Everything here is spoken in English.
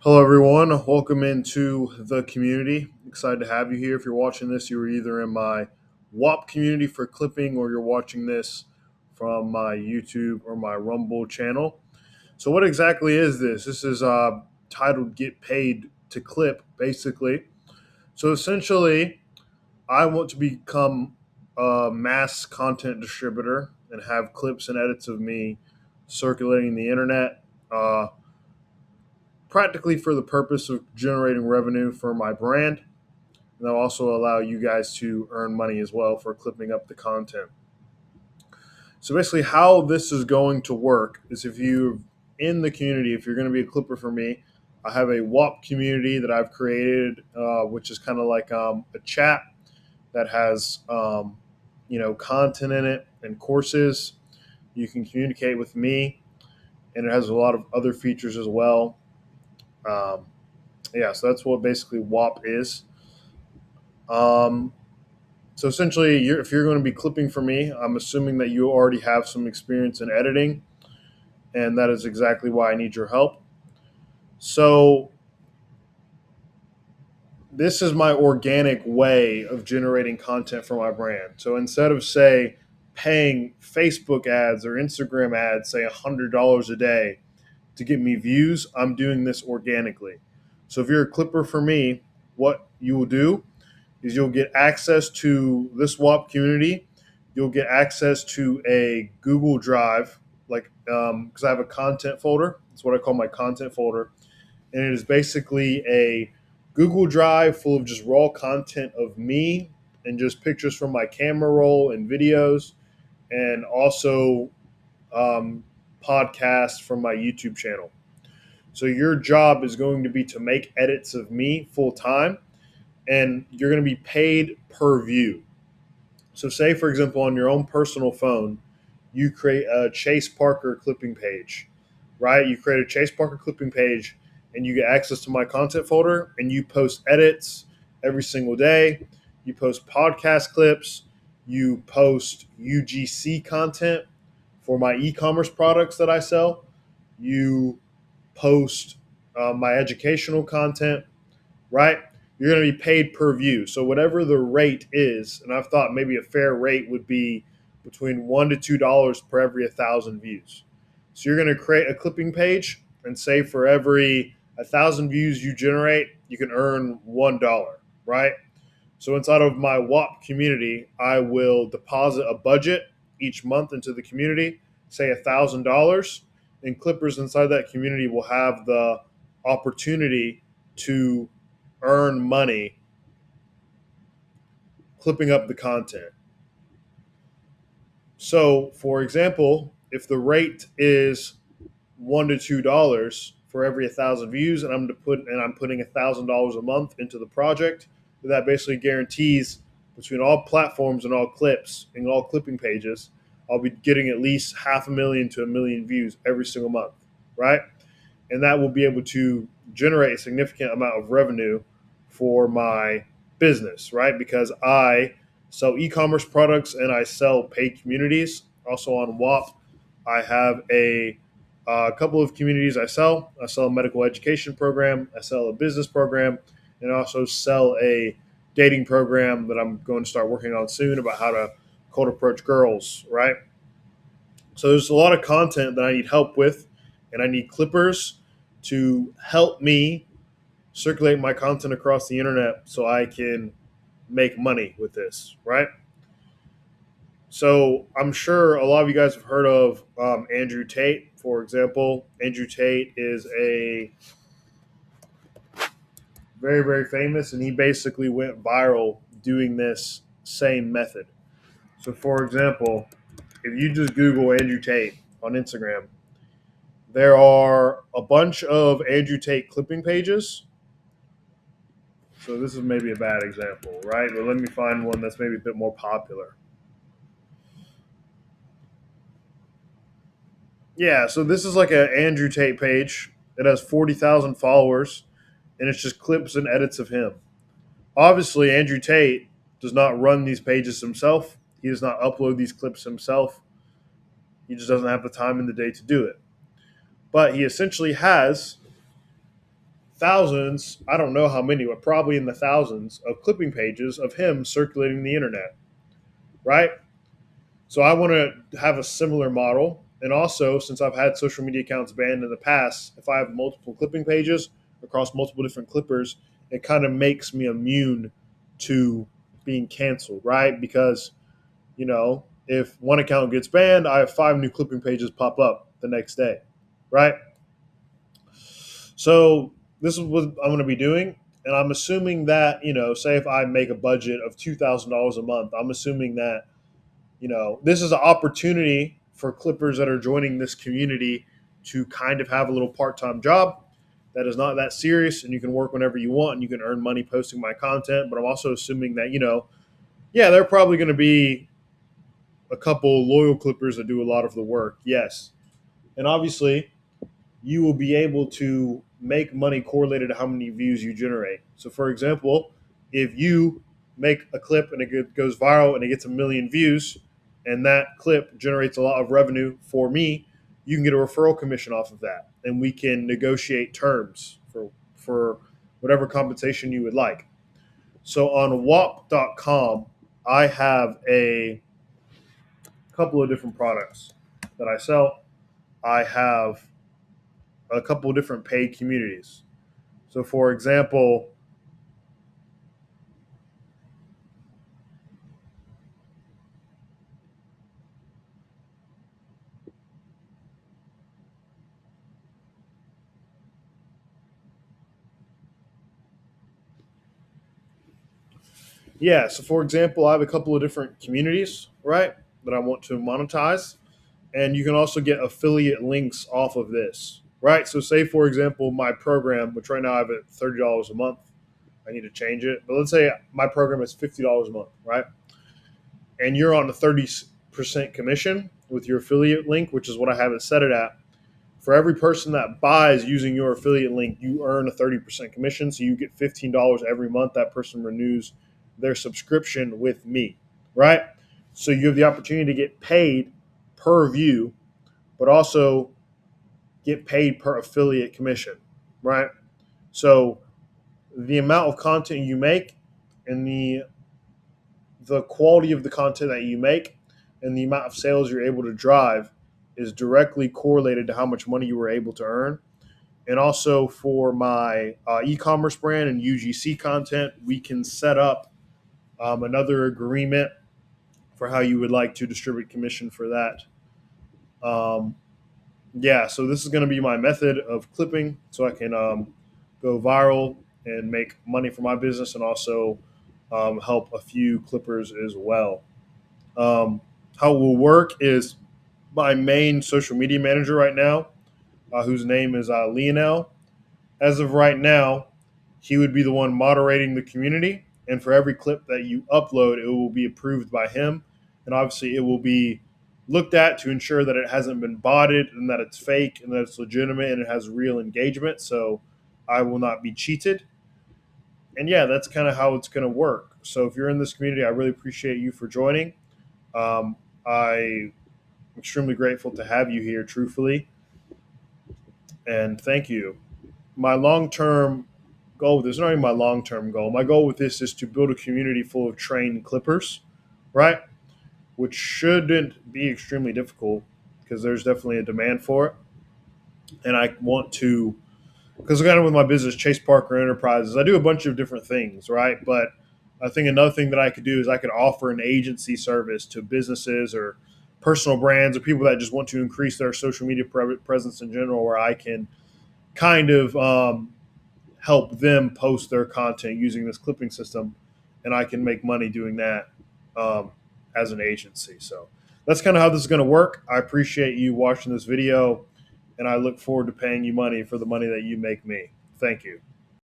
Hello, everyone. Welcome into the community. Excited to have you here. If you're watching this, you are either in my WAP community for clipping or you're watching this from my YouTube or my Rumble channel. So, what exactly is this? This is titled Get Paid to Clip, basically. So, essentially, I want to become a mass content distributor and have clips and edits of me circulating the internet. Practically for the purpose of generating revenue for my brand. And they'll also allow you guys to earn money as well for clipping up the content. So basically, how this is going to work is if you're in the community, if you're going to be a clipper for me, I have a WAP community that I've created, which is kind of like a chat that has content in it and courses. You can communicate with me, and it has a lot of other features as well. Um, yeah, so that's what basically WAP is. Um, so essentially, if you're going to be clipping for me, I'm assuming that you already have some experience in editing, and that is exactly why I need your help. So this is my organic way of generating content for my brand. So instead of say paying Facebook ads or Instagram ads, say $100 a day to get me views, I'm doing this organically. So if you're a clipper for me, what you will do is you'll get access to this WAP community. You'll get access to a Google Drive, like because I have a content folder. That's what I call my content folder, and it is basically a Google Drive full of just raw content of me and just pictures from my camera roll and videos, and also um, podcasts from my YouTube channel. So your job is going to be to make edits of me full time, and you're going to be paid per view. So, say for example, on your own personal phone, you create a Chase Parker clipping page, right? You create a Chase Parker clipping page, and you get access to my content folder, and you post edits every single day. You post podcast clips. You post UGC content for my e-commerce products that I sell. You post my educational content, right? You're going to be paid per view. So whatever the rate is, and I've thought maybe a fair rate would be between $1 to $2 per every 1,000 views. So you're going to create a clipping page and say for every 1,000 views you generate, you can earn $1, right? So inside of my WAP community, I will deposit a budget each month into the community, say $1,000, and clippers inside that community will have the opportunity to earn money clipping up the content. So, for example, if the rate is $1 to $2 for every 1,000 views, and I'm putting $1,000 a month into the project, that basically guarantees between all platforms and all clips and all clipping pages, I'll be getting at least 500,000 to 1,000,000 views every single month, right? And that will be able to generate a significant amount of revenue for my business, right? Because I sell e-commerce products and I sell paid communities. Also on WAP, I have a couple of communities I sell. I sell a medical education program, I sell a business program, and I also sell a dating program that I'm going to start working on soon about how to cold approach girls, right? So there's a lot of content that I need help with, and I need clippers to help me circulate my content across the internet so I can make money with this, right? So I'm sure a lot of you guys have heard of Andrew Tate, for example. Andrew Tate is a very, very famous, and he basically went viral doing this same method. So, for example, if you just Google Andrew Tate on Instagram, there are a bunch of Andrew Tate clipping pages. So this is maybe a bad example, right? But let me find one that's maybe a bit more popular. Yeah, so this is like an Andrew Tate page. It has 40,000 followers, and it's just clips and edits of him. Obviously, Andrew Tate does not run these pages himself. He does not upload these clips himself. He just doesn't have the time in the day to do it. But he essentially has thousands, I don't know how many, but probably in the thousands of clipping pages of him circulating the internet, right? So I want to have a similar model. And also, since I've had social media accounts banned in the past, if I have multiple clipping pages across multiple different clippers, it kind of makes me immune to being canceled, right? Because, if one account gets banned, I have 5 new clipping pages pop up the next day, right? So this is what I'm going to be doing. And I'm assuming that, say if I make a budget of $2,000 a month, I'm assuming that, this is an opportunity for clippers that are joining this community to kind of have a little part-time job that is not that serious, and you can work whenever you want and you can earn money posting my content. But I'm also assuming that, yeah, there are probably going to be a couple loyal clippers that do a lot of the work. Yes. And obviously, you will be able to make money correlated to how many views you generate. So, for example, if you make a clip and it goes viral and it gets 1 million views, and that clip generates a lot of revenue for me, you can get a referral commission off of that, and we can negotiate terms for whatever compensation you would like. So on WAP.com, I have a couple of different products that I sell. I have a couple of different paid communities. So, for example, I have a couple of different communities, right, that I want to monetize, and you can also get affiliate links off of this, right? So, say for example, my program, which right now I have at $30 a month, I need to change it, but let's say my program is $50 a month, right? And you're on a 30% commission with your affiliate link, which is what I have it set it at. For every person that buys using your affiliate link, you earn a 30% commission. So you get $15 every month. That person renews their subscription with me, right? So you have the opportunity to get paid per view, but also get paid per affiliate commission, right? So the amount of content you make and the quality of the content that you make and the amount of sales you're able to drive is directly correlated to how much money you were able to earn. And also for my e-commerce brand and UGC content, we can set up another agreement for how you would like to distribute commission for that. Yeah, so this is going to be my method of clipping so I can go viral and make money for my business and also help a few clippers as well. How it will work is my main social media manager right now, whose name is Lionel. As of right now, he would be the one moderating the community. And for every clip that you upload, it will be approved by him. And obviously, it will be looked at to ensure that it hasn't been botted and that it's fake and that it's legitimate and it has real engagement. So I will not be cheated. And yeah, that's kind of how it's going to work. So if you're in this community, I really appreciate you for joining. I'm extremely grateful to have you here, truthfully. And thank you. My long term goal, this is not even my long term goal. My goal with this is to build a community full of trained clippers, right? Which shouldn't be extremely difficult because there's definitely a demand for it. And I want to, because kind of with my business, Chase Parker Enterprises, I do a bunch of different things, right? But I think another thing that I could do is I could offer an agency service to businesses or personal brands or people that just want to increase their social media presence in general, where I can kind of help them post their content using this clipping system, and I can make money doing that as an agency. So that's kind of how this is going to work. I appreciate you watching this video, and I look forward to paying you money for the money that you make me. Thank you.